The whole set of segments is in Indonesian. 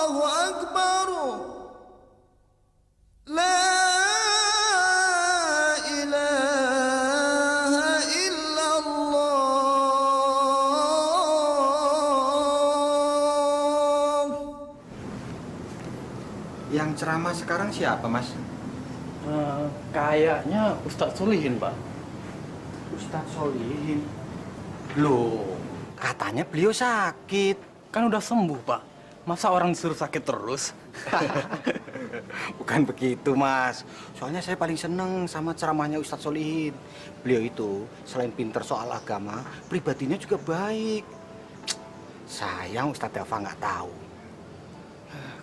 Allahu Akbar. La ilaha illallah. Yang ceramah sekarang siapa, Mas? Kayaknya Ustadz Solihin, Pak. Ustadz Solihin. Loh, katanya beliau sakit. Kan udah sembuh, Pak. Masa orang disuruh sakit terus? Bukan begitu, Mas. Soalnya saya paling seneng sama ceramahnya Ustadz Solihin. Beliau itu selain pinter soal agama, pribadinya juga baik. Sayang Ustadz Dafa nggak tahu.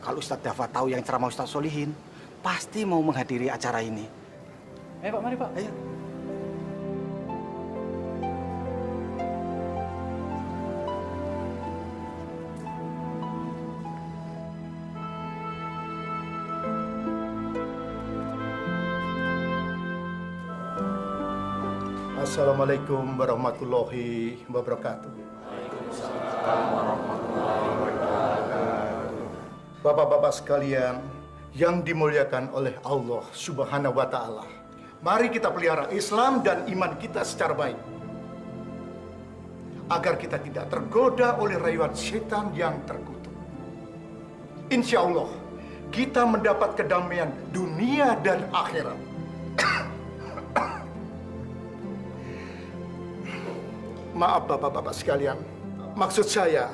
Kalau Ustadz Dafa tahu yang ceramah Ustadz Solihin, pasti mau menghadiri acara ini. Ayo, Pak, mari, Pak. Ayo. Assalamualaikum warahmatullahi wabarakatuh. Bapak-bapak sekalian yang dimuliakan oleh Allah Subhanahu wa Ta'ala, mari kita pelihara Islam dan iman kita secara baik, agar kita tidak tergoda oleh rayuan setan yang terkutuk. Insya Allah kita mendapat kedamaian dunia dan akhirat. Maaf bapak-bapak sekalian, maksud saya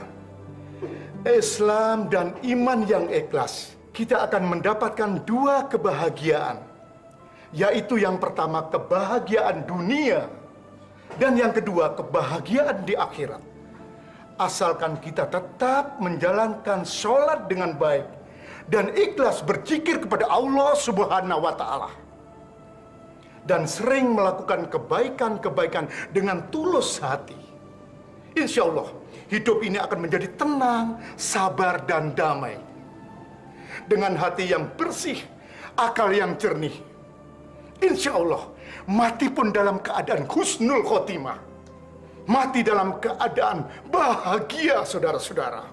Islam dan iman yang ikhlas, kita akan mendapatkan dua kebahagiaan, yaitu yang pertama kebahagiaan dunia dan yang kedua kebahagiaan di akhirat. Asalkan kita tetap menjalankan sholat dengan baik dan ikhlas berzikir kepada Allah Subhanahu wa Ta'ala, dan sering melakukan kebaikan-kebaikan dengan tulus hati. Insya Allah, hidup ini akan menjadi tenang, sabar, dan damai. Dengan hati yang bersih, akal yang jernih. Insya Allah, mati pun dalam keadaan husnul khotimah. Mati dalam keadaan bahagia, saudara-saudara.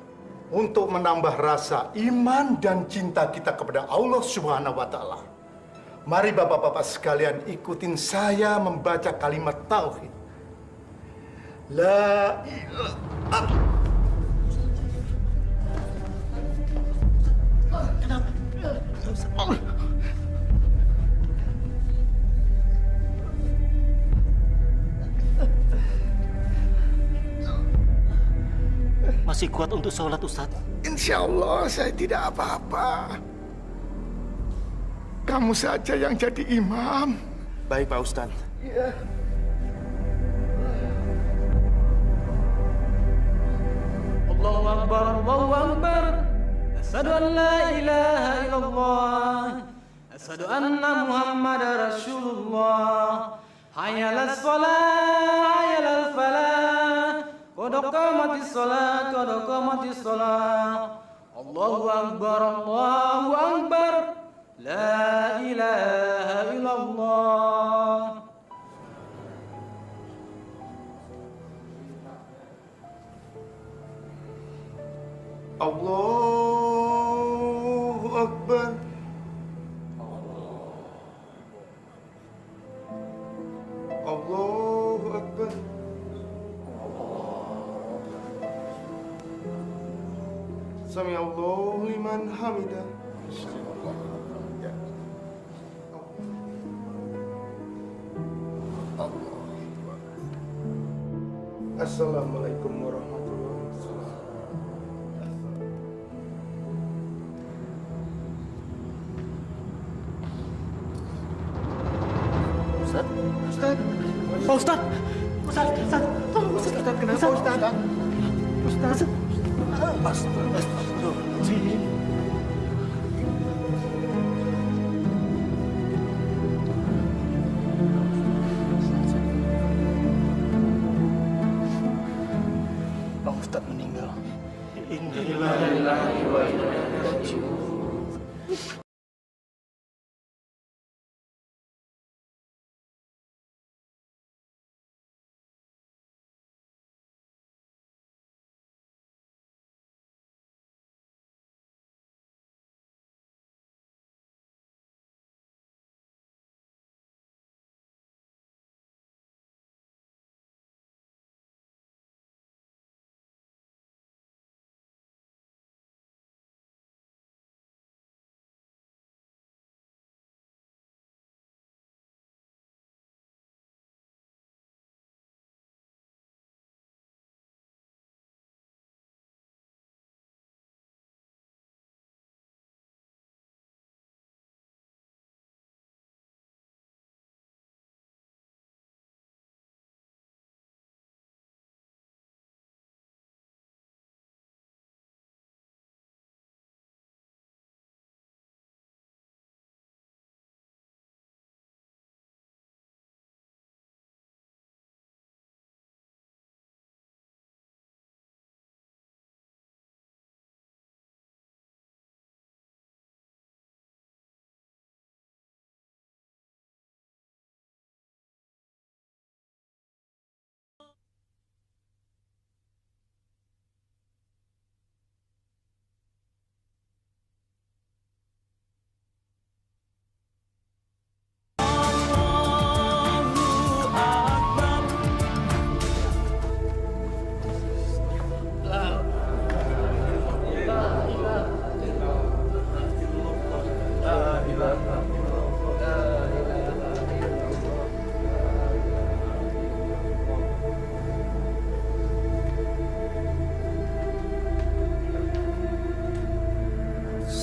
Untuk menambah rasa iman dan cinta kita kepada Allah Subhanahu wa Ta'ala, mari bapak-bapak sekalian ikutin saya membaca kalimat tauhid. La ilaha. Masih kuat untuk sholat, Ustadz? Insya Allah saya tidak apa-apa. Kamu saja yang jadi imam. Baik, Pak Ustadz. Ya. Allahu Akbar, Allahu Akbar. Asyhadu an la ilaha illallah. Asyhadu anna Muhammadar Rasulullah. Hayya 'alas shalah, hayya 'alal falah. Qad qamatis shalah, qad qamatis shalah. Allahu Akbar, Allahu Akbar. La ilaha illallah. Allahu Akbar. Allahu Akbar. Sami Allahu liman hamidah. Assalamualaikum warahmatullahi wabarakatuh. Ustadz? Ustaz, Pak Ustadz. tolong Ustaz, kenapa Ustaz? Ustaz. Astagfirullahaladzim. Pak Ustadz meninggal. Innalillahi wa inna ilaihi raji'un.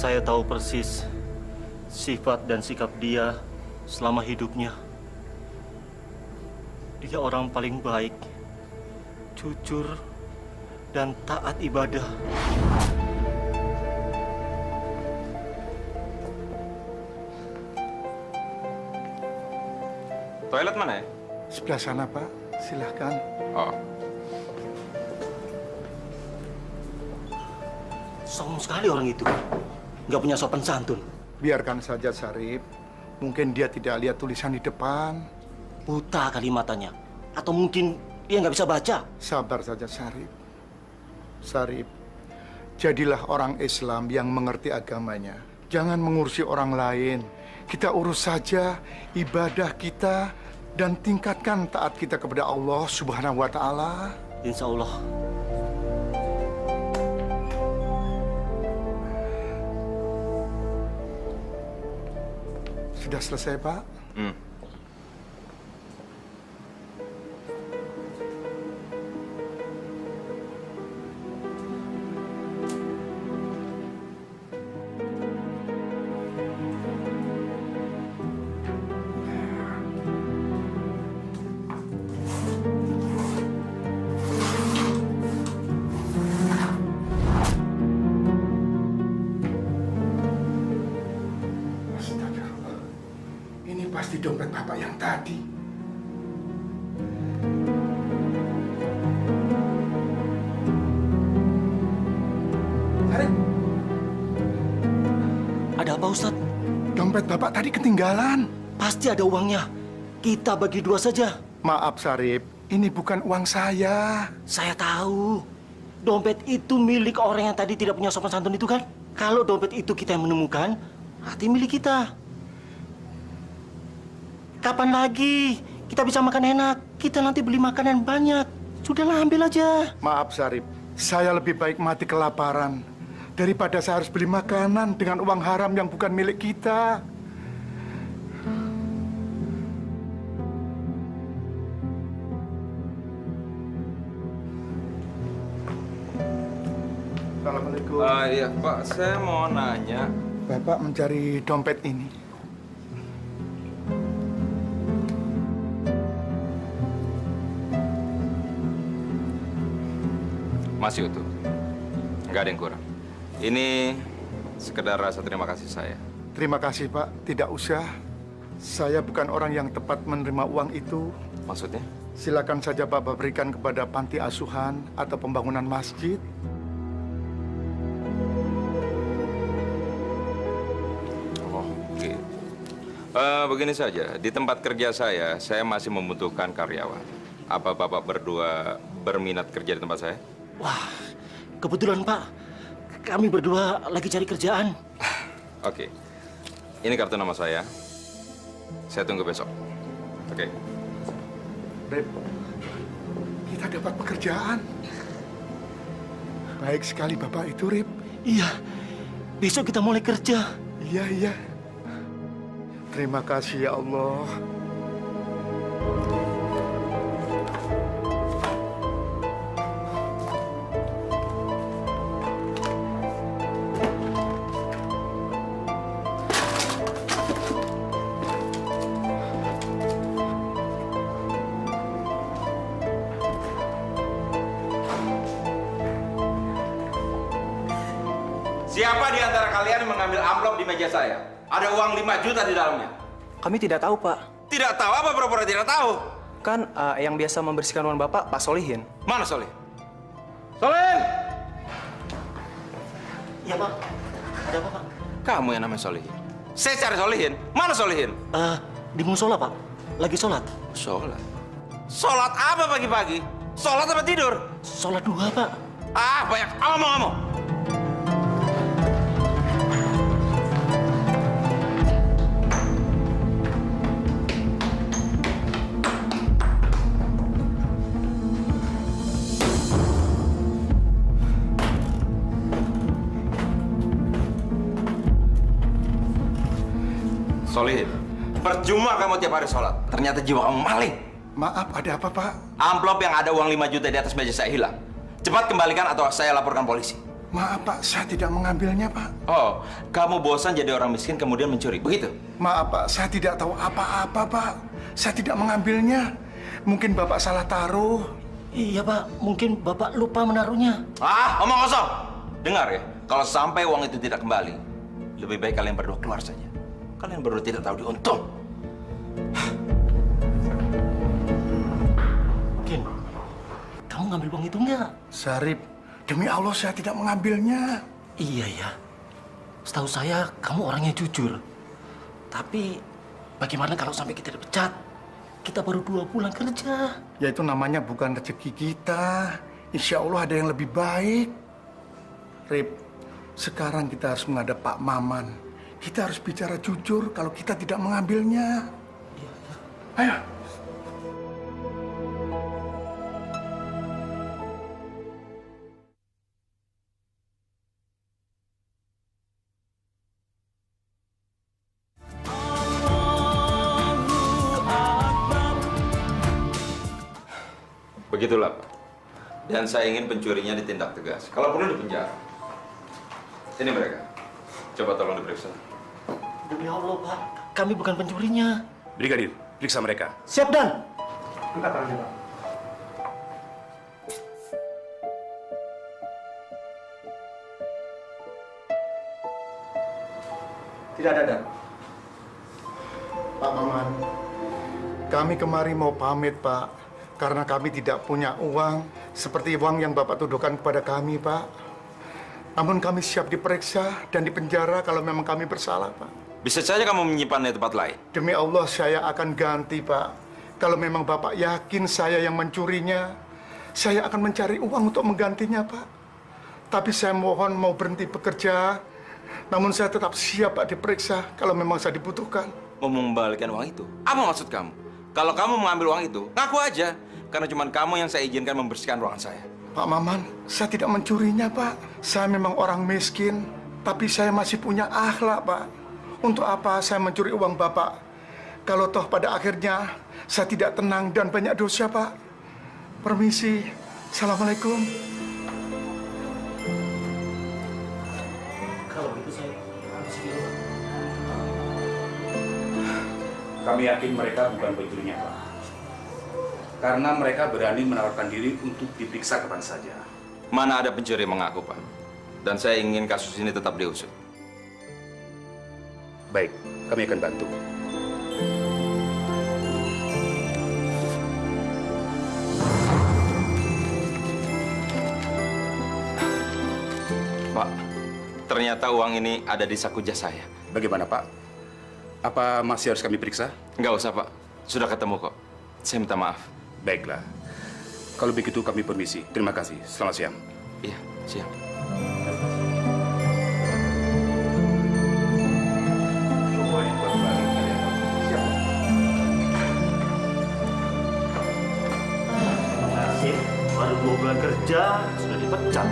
Saya tahu persis sifat dan sikap dia selama hidupnya. Dia orang paling baik, jujur, dan taat ibadah. Toilet mana ya? Sebelah sana, Pak. Silahkan. Oh, Sombong sekali orang itu. Nggak punya sopan santun. Biarkan saja, Sarip. Mungkin dia tidak lihat tulisan di depan. Buta kali matanya. Atau mungkin dia nggak bisa baca. Sabar saja, Sarip. Sarip, jadilah orang Islam yang mengerti agamanya. Jangan mengurusi orang lain. Kita urus saja ibadah kita dan tingkatkan taat kita kepada Allah Subhanahu wa Ta'ala. Insya Allah. Sudah selesai, Pak? Astagfirullah. Ini pasti dompet Bapak yang tadi. Sarip, Ada apa, Ustadz? dompet Bapak tadi ketinggalan. Pasti ada uangnya. Kita bagi dua saja. Maaf, Sarip. Ini bukan uang saya. Saya tahu. Dompet itu milik orang yang tadi tidak punya sopan santun itu kan? Kalau dompet itu kita yang menemukan, berarti milik kita. Kapan lagi kita bisa makan enak? Kita nanti beli makanan banyak. Sudahlah, ambil aja. Maaf, Sarip. Saya lebih baik mati kelaparan daripada saya harus beli makanan dengan uang haram yang bukan milik kita. Assalamualaikum. Iya Pak, saya mau nanya. Bapak mencari dompet ini. Masih utuh. Nggak ada yang kurang. Ini sekedar rasa terima kasih saya. Terima kasih, Pak. Tidak usah. Saya bukan orang yang tepat menerima uang itu. Maksudnya? Silakan saja Bapak berikan kepada panti asuhan atau pembangunan masjid. Oh, gitu. Begini saja, di tempat kerja saya masih membutuhkan karyawan. Apa Bapak berdua berminat kerja di tempat saya? Wah, kebetulan Pak. Kami berdua lagi cari kerjaan. Oke. Ini kartu nama saya. Saya tunggu besok. Oke. Rip, kita dapat pekerjaan. Baik sekali Bapak itu, Rip. Iya, besok kita mulai kerja. Iya, iya. Terima kasih ya Allah. Siapa di antara kalian yang mengambil amplop di meja saya? Ada uang 5 juta di dalamnya. Kami tidak tahu, Pak. Tidak tahu apa pura-pura tidak tahu? Kan yang biasa membersihkan uang Bapak, Pak Solihin. Mana Solih? Solihin! Iya Pak, ada apa Pak? Kamu yang namanya Solihin. Saya cari Solihin. Mana Solihin? Di musola Pak, lagi sholat. Sholat. Sholat apa pagi-pagi? Sholat apa tidur? Sholat duha Pak. Ah, banyak omong-omong. Solihin, percuma kamu tiap hari sholat. Ternyata jiwa kamu maling. Maaf, ada apa, Pak? Amplop yang ada uang 5 juta di atas meja saya hilang. Cepat kembalikan atau saya laporkan polisi. Maaf Pak, saya tidak mengambilnya Pak. Oh, kamu bosan jadi orang miskin kemudian mencuri, begitu? Maaf Pak, saya tidak tahu apa-apa Pak. Saya tidak mengambilnya. Mungkin Bapak salah taruh. Iya Pak, mungkin Bapak lupa menaruhnya. Ah, omong kosong. Dengar ya, kalau sampai uang itu tidak kembali, lebih baik kalian berdua keluar saja. Kalian berdua tidak tahu diuntung. Kin, kamu ngambil uang itu enggak? Sarip, demi Allah saya tidak mengambilnya. Iya ya. Setahu saya kamu orangnya jujur. Tapi bagaimana kalau sampai kita dipecat? Kita baru 2 bulan kerja. Ya itu namanya bukan rezeki kita. Insya Allah ada yang lebih baik. Rip, sekarang kita harus menghadap Pak Maman. Kita harus bicara jujur kalau kita tidak mengambilnya. Ayo. Begitulah, Pak. Dan saya ingin pencurinya ditindak tegas. Kalau perlu dipenjara. Ini mereka. Coba tolong diperiksa. Demi Allah Pak, kami bukan pencurinya. Brigadir, periksa mereka. Siap Dan. Angkat tangannya, Pak. Tidak ada, Dan. Pak Maman, kami kemari mau pamit, Pak. Karena kami tidak punya uang seperti uang yang Bapak tuduhkan kepada kami, Pak. Namun kami siap diperiksa dan dipenjara kalau memang kami bersalah, Pak. Bisa saja kamu menyimpannya di tempat lain. Demi Allah, saya akan ganti, Pak. Kalau memang Bapak yakin saya yang mencurinya, saya akan mencari uang untuk menggantinya, Pak. Tapi saya mohon mau berhenti bekerja. Namun saya tetap siap, Pak, diperiksa kalau memang saya dibutuhkan. Mau mengembalikan uang itu? Apa maksud kamu? Kalau kamu mengambil uang itu, ngaku aja. Karena cuma kamu yang saya izinkan membersihkan ruangan saya. Pak Maman, saya tidak mencurinya, Pak. Saya memang orang miskin, tapi saya masih punya akhlak, Pak. Untuk apa saya mencuri uang Bapak? Kalau toh pada akhirnya saya tidak tenang dan banyak dosa, Pak. Permisi. Assalamualaikum. Kalau gitu saya habis dulu. Kami yakin mereka bukan pencurinya, Pak. Karena mereka berani menawarkan diri untuk diperiksa kapan saja. Mana ada pencuri mengaku, Pak. Dan saya ingin kasus ini tetap diusut. Baik, kami akan bantu. Pak, ternyata uang ini ada di saku jas saya. Bagaimana, Pak? Apa masih harus kami periksa? Nggak usah, Pak. Sudah ketemu kok. Saya minta maaf. Baiklah. Kalau begitu kami permisi. Terima kasih. Selamat siang. Iya, siap. Nasib, baru 2 bulan kerja, sudah dipecat.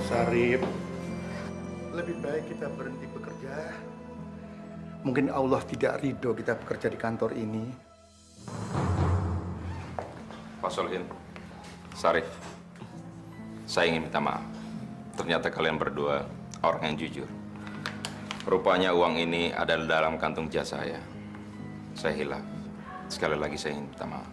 Sarip, lebih baik kita berhenti bekerja. Mungkin Allah tidak ridho kita bekerja di kantor ini. Pak Solihin, Sarif, saya ingin minta maaf. Ternyata kalian berdua orang yang jujur. Rupanya uang ini ada dalam kantung jas saya. Saya hilaf. Sekali lagi saya ingin minta maaf.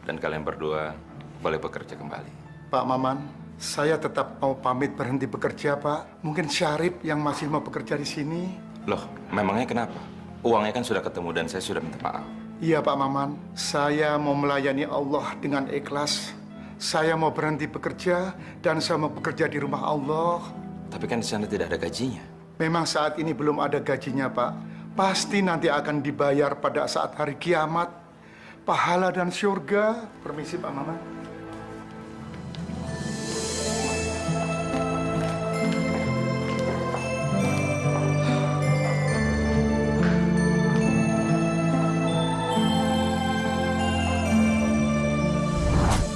Dan kalian berdua boleh bekerja kembali. Pak Maman, saya tetap mau pamit berhenti bekerja, Pak. Mungkin Syarif yang masih mau bekerja di sini. Loh, memangnya kenapa? Uangnya kan sudah ketemu dan saya sudah minta maaf. Iya, Pak Maman. Saya mau melayani Allah dengan ikhlas. Saya mau berhenti bekerja dan saya mau bekerja di rumah Allah. Tapi kan di sana tidak ada gajinya. Memang saat ini belum ada gajinya, Pak. Pasti nanti akan dibayar pada saat hari kiamat. Pahala dan surga. Permisi, Pak Maman.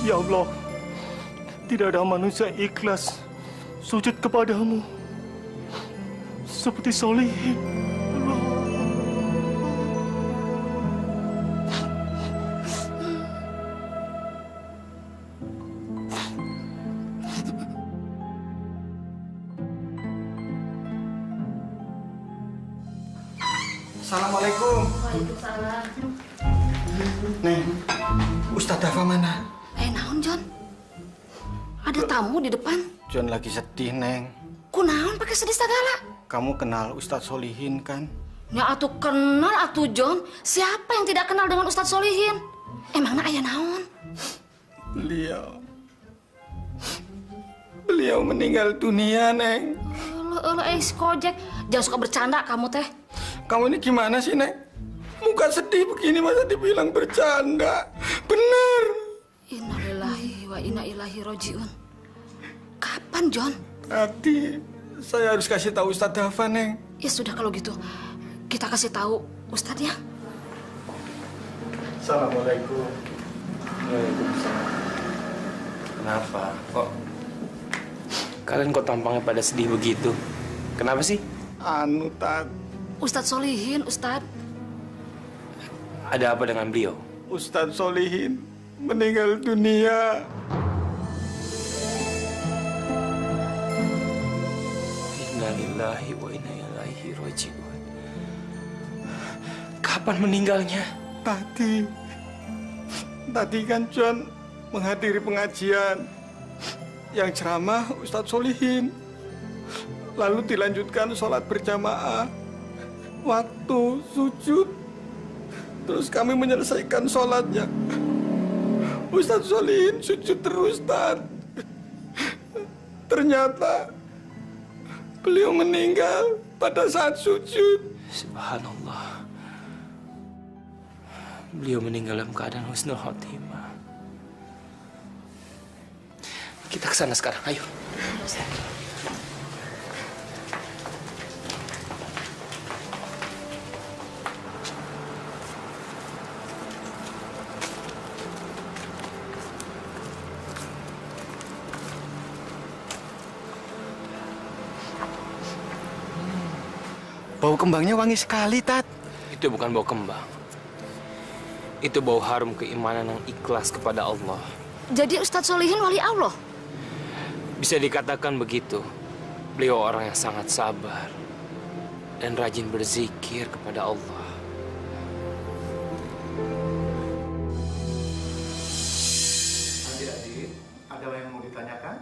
Ya Allah, tidak ada manusia ikhlas sujud kepadamu seperti Solihin. Assalamualaikum. Waalaikumsalam. Neng, Ustadz Dafa mana? Naon, John? Ada tamu di depan. John lagi sedih, Neng. Kunaon pakai sedih segala? Kamu kenal Ustadz Solihin kan? Ya atuh kenal atuh, John. Siapa yang tidak kenal dengan Ustadz Solihin? Emangnya aya naon? Beliau meninggal dunia, Neng. Si Kojek. Jangan suka bercanda kamu teh. Kamu ini gimana sih, Neng? Muka sedih begini masa dibilang bercanda? Bener. Innalillahi wa inna ilaihi rojiun. Kapan, John? Tadi saya harus kasih tahu Ustadz Dafa, Neng. Ya sudah kalau gitu. Kita kasih tahu Ustadz ya. Assalamualaikum. Waalaikumsalam. Kenapa? Kalian kok tampangnya pada sedih begitu? Kenapa sih? Anu, Tat. Ustadz Solihin, Ustadz. Ada apa dengan beliau? Ustadz Solihin meninggal dunia. Innalillahi wa inna ilaihi raji'un. Kapan meninggalnya? Tadi kan John menghadiri pengajian yang ceramah Ustadz Solihin. Lalu dilanjutkan sholat berjamaah. Waktu sujud, terus kami menyelesaikan sholatnya. Ustadz Solihin sujud terus, Tat. Ternyata beliau meninggal pada saat sujud. Subhanallah. Beliau meninggal dalam keadaan husnul khotimah. Kita ke sana sekarang, ayo. Bau kembangnya wangi sekali, Tat. Itu bukan bau kembang. Itu bau harum keimanan yang ikhlas kepada Allah. Jadi Ustadz Solihin wali Allah? Bisa dikatakan begitu. Beliau orang yang sangat sabar dan rajin berzikir kepada Allah. Adik-adik, ada yang mau ditanyakan?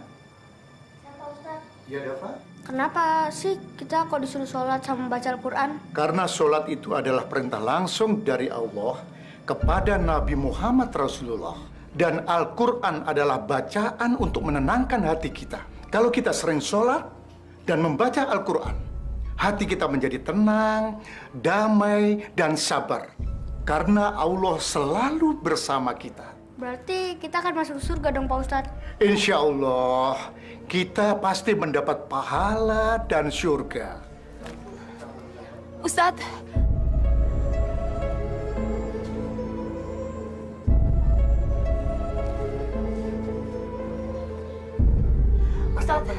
Siapa Ustadz? Ya, Dafa. Kenapa sih kita kok disuruh sholat sama baca Al-Quran? Karena sholat itu adalah perintah langsung dari Allah kepada Nabi Muhammad Rasulullah. Dan Al-Quran adalah bacaan untuk menenangkan hati kita. Kalau kita sering sholat dan membaca Al-Quran, hati kita menjadi tenang, damai, dan sabar. Karena Allah selalu bersama kita. Berarti kita akan masuk surga dong Pak Ustadz? Insya Allah, kita pasti mendapat pahala dan surga. Ustadz. Ustadz,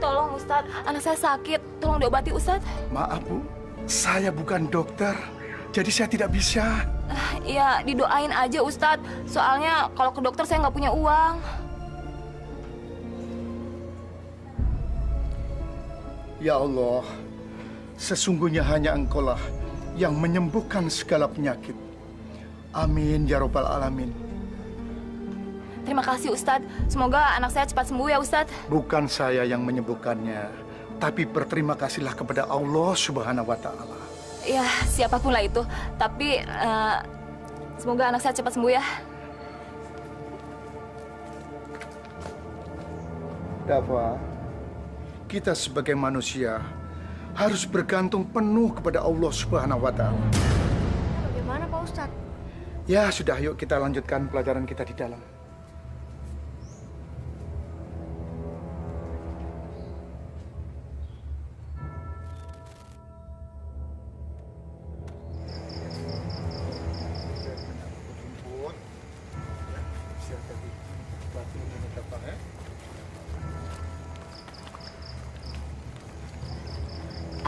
tolong Ustadz, anak saya sakit, tolong diobati Ustadz. Maaf Bu, saya bukan dokter, jadi saya tidak bisa. Iya, didoain aja Ustadz, soalnya kalau ke dokter saya nggak punya uang. Ya Allah, sesungguhnya hanya Engkaulah yang menyembuhkan segala penyakit. Amin ya Rabbal Alamin. Terima kasih Ustadz, semoga anak saya cepat sembuh ya Ustadz. Bukan saya yang menyembuhkannya, tapi berterima kasihlah kepada Allah Subhanahu wa Ta'ala. Ya, siapapun lah itu, tapi semoga anak saya cepat sembuh ya. Dafa, kita sebagai manusia harus bergantung penuh kepada Allah Subhanahu wa Ta'ala. Bagaimana Pak Ustadz? Ya sudah, yuk kita lanjutkan pelajaran kita di dalam.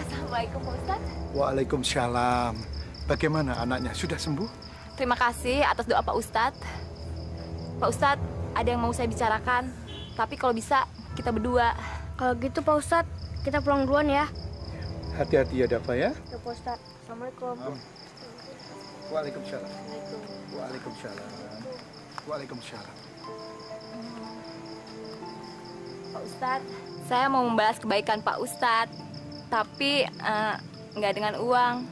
Assalamualaikum Pak Ustadz. Waalaikumsalam. Bagaimana anaknya? Sudah sembuh? Terima kasih atas doa Pak Ustadz. Pak Ustadz, ada yang mau saya bicarakan, tapi kalau bisa kita berdua. Kalau gitu Pak Ustadz, kita pulang duluan ya. Hati-hati ya Dafa ya. Ya Pak Ustadz. Assalamualaikum. Waalaikumsalam. Waalaikumsalam. Waalaikumsalam. Pak Ustadz, saya mau membalas kebaikan Pak Ustadz, tapi nggak dengan uang.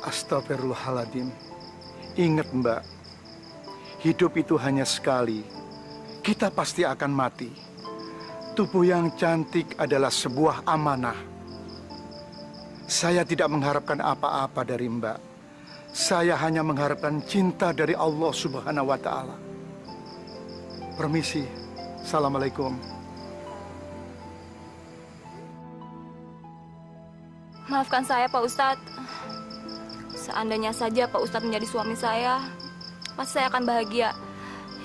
Astagfirullahaladzim. Ingat Mbak, hidup itu hanya sekali. Kita pasti akan mati. Tubuh yang cantik adalah sebuah amanah. Saya tidak mengharapkan apa-apa dari Mbak. Saya hanya mengharapkan cinta dari Allah Subhanahu wa Ta'ala. Permisi. Assalamualaikum. Maafkan saya Pak Ustadz. Seandainya saja Pak Ustadz menjadi suami saya, pasti saya akan bahagia.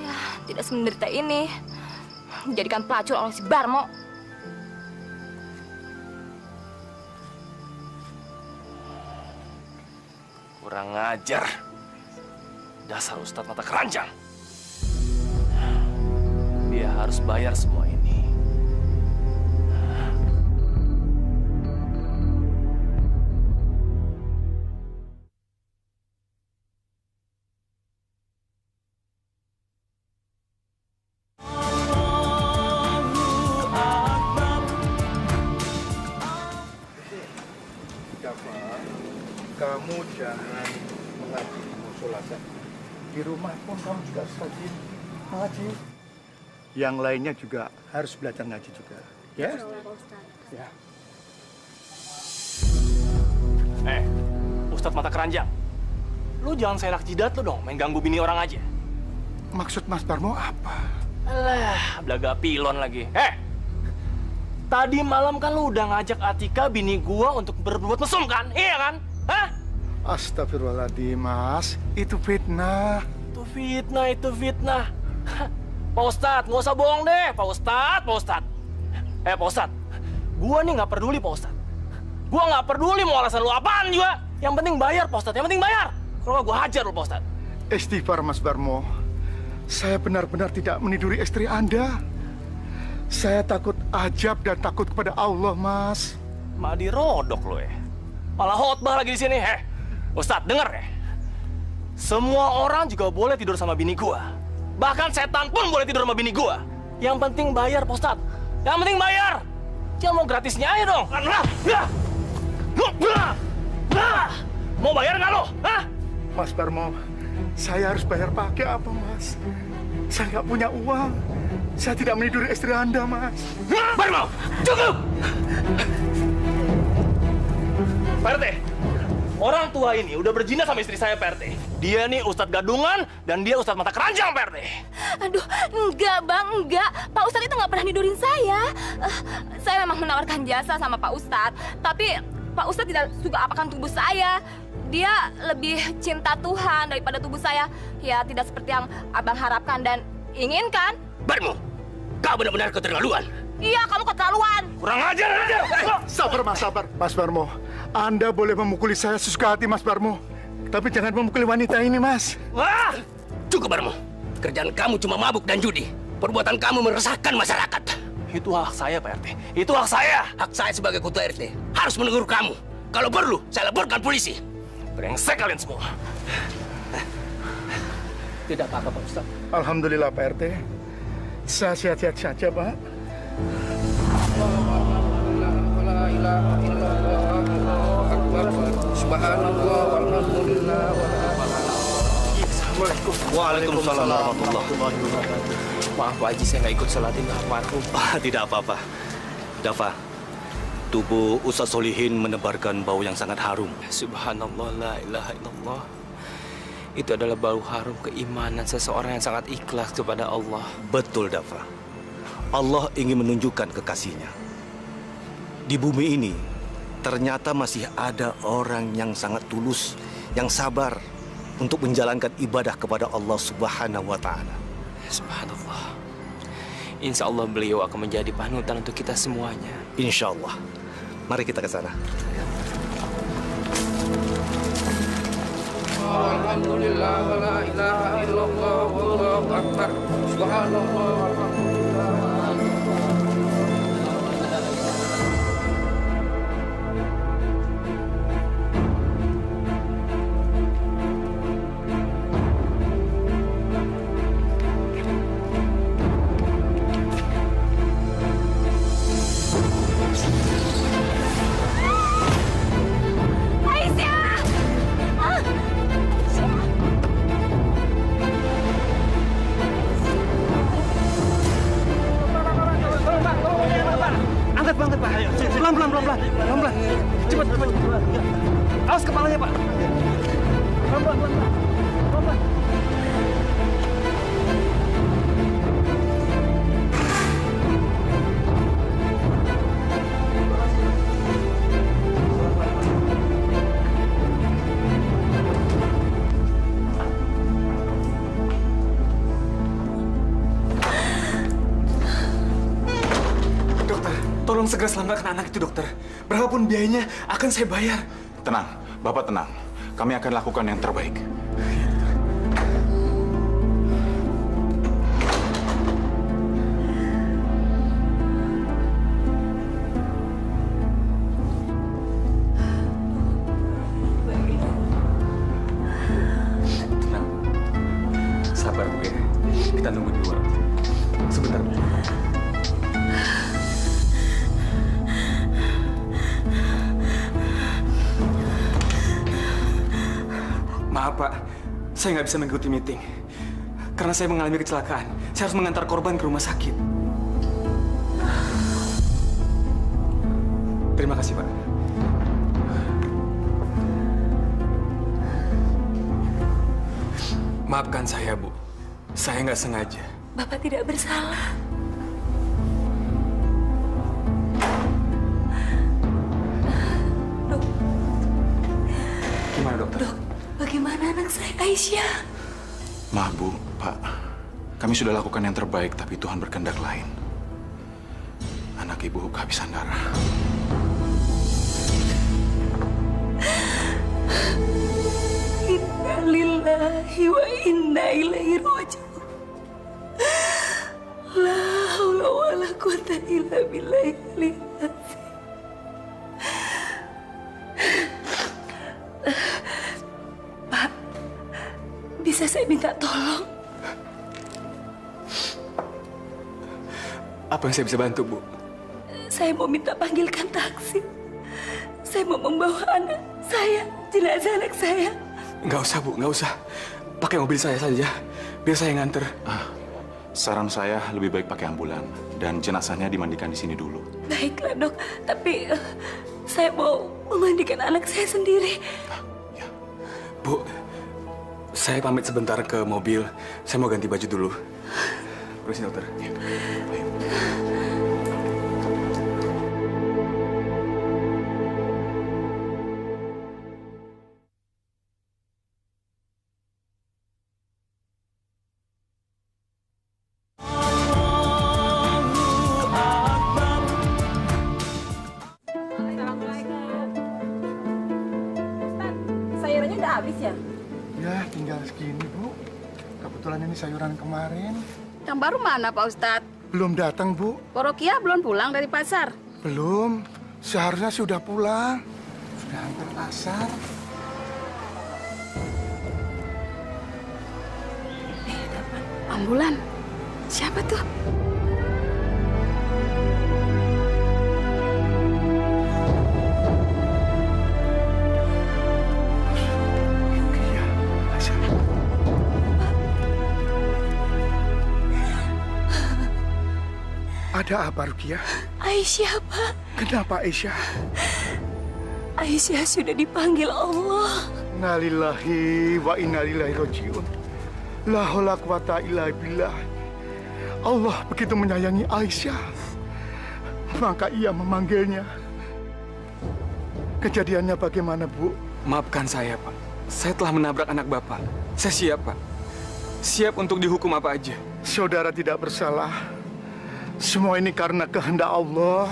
Ya, tidak semenderita ini. Dijadikan pelacur oleh si Barmo. Kurang ajar. Dasar Ustadz mata keranjang. Dia harus bayar semua ini. Kamu jangan mengaji di musola saja. Di rumah pun kamu juga harus rajin mengaji. Yang lainnya juga harus belajar ngaji juga. Ya? Ya. Ustadz mata keranjang. Lu jangan seenak jidat lu dong, main ganggu bini orang aja. Maksud Mas Barmo apa? Alah, belaga pilon lagi. Tadi malam kan lu udah ngajak Atika bini gua untuk berbuat mesum kan? Iya kan? Hah? Astagfirullahaladzim, Mas. Itu fitnah. Itu fitnah. Pak Ustadz, nggak usah bohong deh. Pak Ustadz. Pak Ustadz. Gua nih nggak peduli, Pak Ustadz. Gua nggak peduli mau alasan lu apaan juga. Yang penting bayar, Pak Ustadz. Yang penting bayar. Kalau nggak gua hajar lu, Pak Ustadz. Istighfar, Mas Barmo. Saya benar-benar tidak meniduri istri Anda. Saya takut ajab dan takut kepada Allah, Mas. Malah dirodok lo ya. Malah khotbah lagi di sini. Ustadz, denger ya. Semua orang juga boleh tidur sama bini gua. Bahkan setan pun boleh tidur sama bini gua. Yang penting bayar, Pak Ustadz. Yang penting bayar. Jangan mau gratisnya aja dong. Mau bayar nggak lo? Hah? Mas Barmo, saya harus bayar pakai apa, Mas? Saya nggak punya uang. Saya tidak meniduri istri Anda, Mas. Barmo, cukup! Pak RT, orang tua ini udah berzina sama istri saya, Pak RT. Dia nih Ustadz gadungan dan dia Ustadz mata keranjang, Pak RT. Aduh, enggak Bang, enggak. Pak Ustadz itu nggak pernah nidurin saya. Saya memang menawarkan jasa sama Pak Ustadz, tapi Pak Ustadz tidak suka apakan tubuh saya. Dia lebih cinta Tuhan daripada tubuh saya. Ya, tidak seperti yang Abang harapkan dan inginkan. Barmo, kau benar-benar keterlaluan. Iya, kamu keterlaluan. Kurang ajar aja. Sabar, Mas, sabar. Mas Barmo, Anda boleh memukuli saya sesuka hati, Mas Barmo. Tapi jangan memukuli wanita ini, Mas. Wah! Cukup, Barmo. Kerjaan kamu cuma mabuk dan judi. Perbuatan kamu meresahkan masyarakat. Itu hak saya, Pak RT. Itu hak saya. Hak saya sebagai ketua RT harus menegur kamu. Kalau perlu, saya laporkan polisi. Brengsek kalian semua. Tidak apa-apa, Pak Ustaz. Alhamdulillah, Pak RT. Saya sehat-sehat saja, Pak. Subhanallah walhamdulillah. Waalaikumsalam warahmatullahi wabarakatuh. Maaf Pak Haji, saya nggak ikut sholatin almarhum. Tidak apa-apa. Dafa, tubuh Ustaz Solihin menebarkan bau yang sangat harum. Subhanallah, la ilaha illallah. Itu adalah bau harum keimanan seseorang yang sangat ikhlas kepada Allah. Betul, Dafa. Allah ingin menunjukkan kekasihnya. Di bumi ini, ternyata masih ada orang yang sangat tulus, yang sabar untuk menjalankan ibadah kepada Allah Subhanahu wa Ta'ala. Subhanallah. Insya Allah beliau akan menjadi panutan untuk kita semuanya. Insya Allah. Mari kita ke sana. Alhamdulillah wa la ilaha illallah wallahu akbar. Subhanallah walhamdulillah. Pak. Pelan, pelan, pelan, pelan. Pelan, pelan. Cepat, cepat. Awas kepalanya, Pak. Pelan, pelan, pelan. Pelan, pelan. Tolong segera selamatkan anak itu, dokter. Berapapun biayanya akan saya bayar. Tenang, Bapak tenang. Kami akan lakukan yang terbaik. Tenang. Sabar, Bu ya. Kita nunggu di luar. Sebentar, Bu. Maaf, Pak. Saya nggak bisa mengikuti meeting. Karena saya mengalami kecelakaan. Saya harus mengantar korban ke rumah sakit. Terima kasih, Pak. Maafkan saya, Bu. Saya nggak sengaja. Bapak tidak bersalah. Gimana, dokter? Bagaimana anak saya, Aisyah? Maaf, Bu, Pak. Kami sudah lakukan yang terbaik, tapi Tuhan berkehendak lain. Anak Ibu kehabisan darah. Inna lillahi wa inna ilaihi raji'un. La haula wa la quwata illa billahi. Pak, bisa saya minta tolong? Apa yang saya bisa bantu, Bu? Saya mau minta panggilkan taksi. Saya mau membawa anak saya, jenazah anak saya. Nggak usah, Bu. Nggak usah. Pakai mobil saya saja. Biar saya nganter. Saran saya lebih baik pakai ambulan. Dan jenazahnya dimandikan di sini dulu. Baiklah, Dok. Tapi saya mau memandikan anak saya sendiri. Bu, saya pamit sebentar ke mobil. Saya mau ganti baju dulu. Permisi, dokter. Sayurannya udah habis ya? Ya, tinggal segini, Bu. Kebetulan ini sayuran kemarin. Yang baru mana, Pak Ustadz? Belum datang, Bu. Porokia belum pulang dari pasar. Belum. Seharusnya sudah pulang. Sudah hampir asar. Ambulan. Siapa tuh? Ada apa, Rukiah? Aisyah, Pak. Kenapa, Aisyah? Aisyah sudah dipanggil Allah. Innalillahi wa inna ilaihi raji'un. La haula quwata illa billah. Allah begitu menyayangi Aisyah, maka ia memanggilnya. Kejadiannya bagaimana, Bu? Maafkan saya, Pak. Saya telah menabrak anak Bapak. Saya siap, Pak. Siap untuk dihukum apa aja. Saudara tidak bersalah. Semua ini karena kehendak Allah.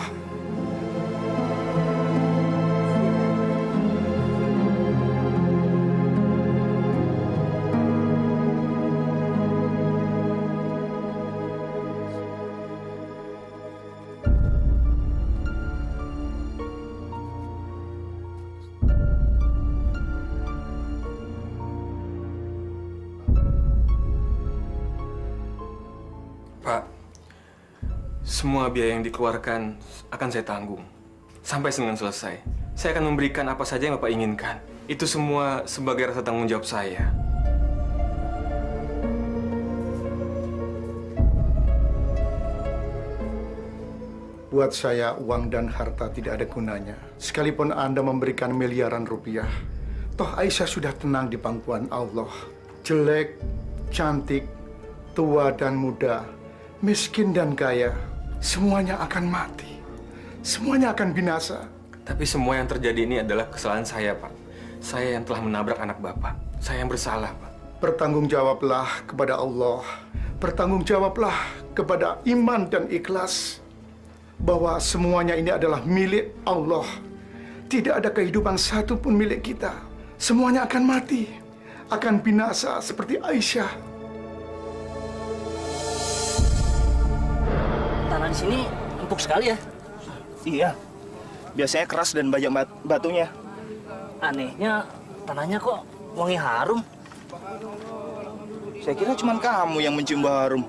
Pak, semua biaya yang dikeluarkan akan saya tanggung. Sampai senin selesai. Saya akan memberikan apa saja yang Bapak inginkan. Itu semua sebagai rasa tanggung jawab saya. Bu, Buat saya, uang dan harta tidak ada gunanya. Sekalipun Anda memberikan miliaran rupiah, toh Aisyah sudah tenang di pangkuan Allah. Jelek, cantik, tua dan muda, miskin dan kaya, semuanya akan mati. Semuanya akan binasa. Tapi semua yang terjadi ini adalah kesalahan saya, Pak. Saya yang telah menabrak anak Bapak. Saya yang bersalah, Pak. Bertanggungjawablah kepada Allah. Bertanggungjawablah kepada iman dan ikhlas. Bahwa semuanya ini adalah milik Allah. Tidak ada kehidupan satupun milik kita. Semuanya akan mati. Akan binasa seperti Aisyah. Tanah di sini empuk sekali ya? Iya. Biasanya keras dan banyak batunya. Anehnya, tanahnya kok wangi harum. Saya kira cuma kamu yang mencium bau harum.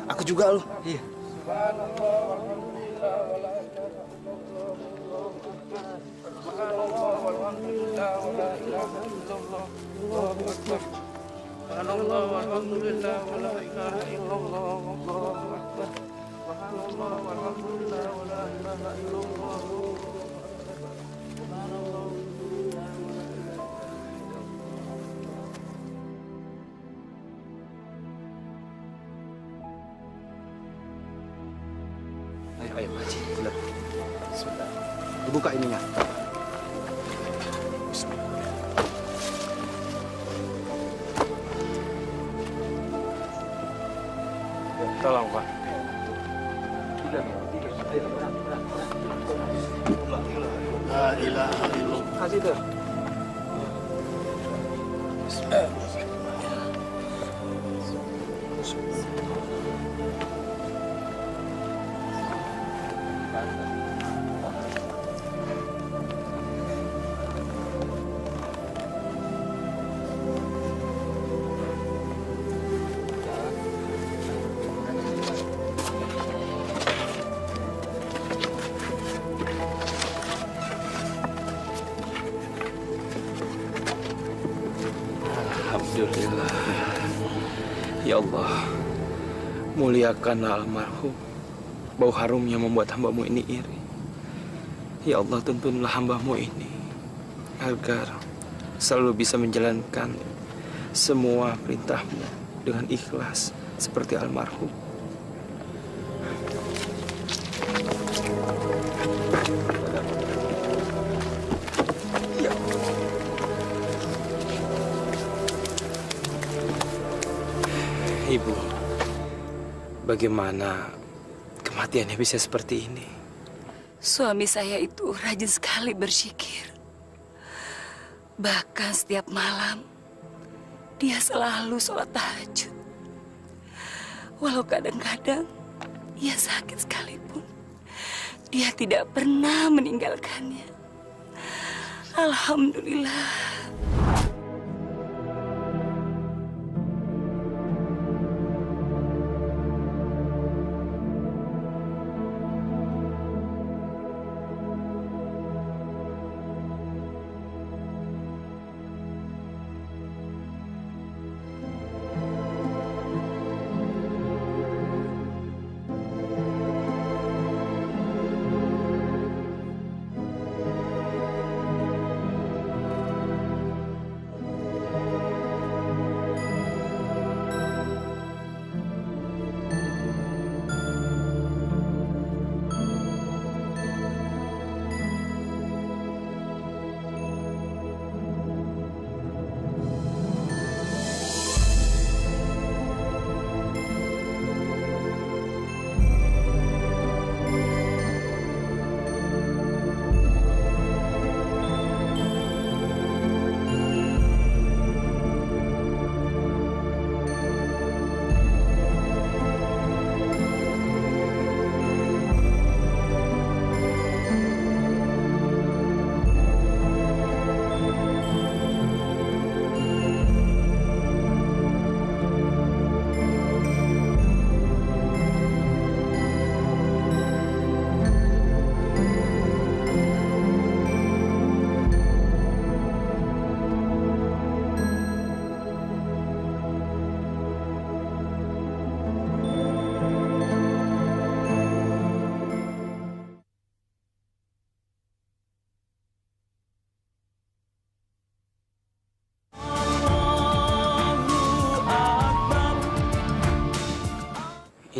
Aku juga loh. Iya. Ayo, Haji. Lihat. Sebentar. Dibuka ininya. Tolong, Pak. La ilaha illallah. Kasih tuh. Alhamdulillah. Ya Allah, muliakanlah almarhum. Bau harumnya membuat hambamu ini iri. Ya Allah, tuntunlah hambamu ini agar selalu bisa menjalankan semua perintahmu dengan ikhlas seperti almarhum. Ibu, bagaimana kematiannya bisa seperti ini? Suami saya itu rajin sekali berzikir. Bahkan setiap malam, dia selalu sholat tahajud. Walau kadang-kadang ia sakit sekalipun, dia tidak pernah meninggalkannya. Alhamdulillah.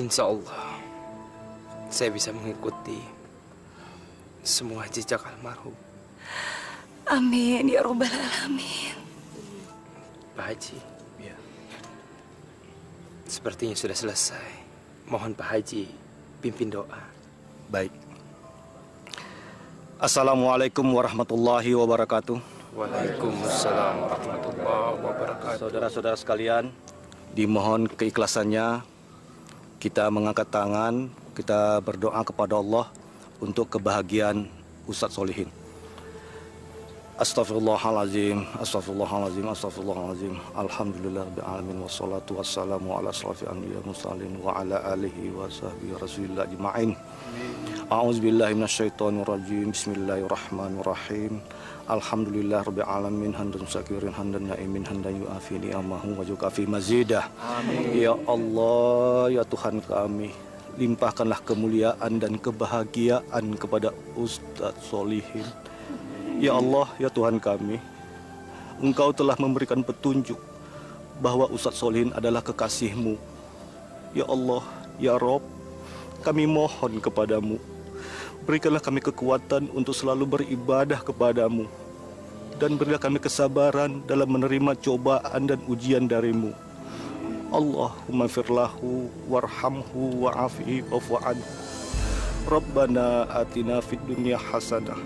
Insya Allah, saya bisa mengikuti semua jejak almarhum. Amin ya robbal alamin. Pak Haji, ya. Sepertinya sudah selesai. Mohon Pak Haji pimpin doa. Baik. Assalamualaikum warahmatullahi wabarakatuh. Waalaikumsalam warahmatullahi wabarakatuh. Saudara-saudara sekalian, dimohon keikhlasannya kita mengangkat tangan, kita berdoa kepada Allah untuk kebahagiaan Ustadz Solihin. Astaghfirullahaladzim, astaghfirullahaladzim, astaghfirullahaladzim. Alhamdulillahirrahmanirrahim. Wassalatu wassalamu ala asrafil anbiya mursalin wa ala alihi wa sahbihi rasulillah ajma'in. A'udzubillahi minasyaitonirrajim. Bismillahirrahmanirrahim. Alhamdulillah rabbil alamin hamdan syakirin hamdan na'imin hamdan yu'afi ni'amahu wa yukafi mazidah. Amin. Ya Allah, ya Tuhan kami, limpahkanlah kemuliaan dan kebahagiaan kepada Ustadz Solihin. Ya Allah, ya Tuhan kami, Engkau telah memberikan petunjuk bahwa Ustadz Solihin adalah kekasih-Mu. Ya Allah, ya Rob, kami mohon kepadamu, berikanlah kami kekuatan untuk selalu beribadah kepadamu, dan berilah kami kesabaran dalam menerima cobaan dan ujian dari-Mu. Allahumma firlahu warhamhu wa'afihi wa'fu anhu. Rabbana atina fid dunya hasanah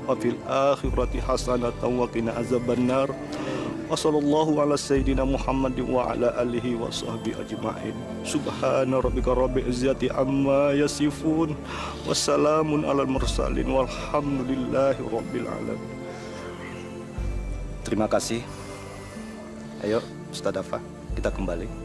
wa fil akhirati hasanatan wa qina azabannar. Wa sallallahu ala sayyidina Muhammadin wa ala alihi wa sahbihi ajma'in. Subhana rabbika rabbil izzati amma yasifun. Wassalamun alal mursalin walhamdulillahi rabbil alamin. Terima kasih. Ayo, Ustadz Dafa, kita kembali.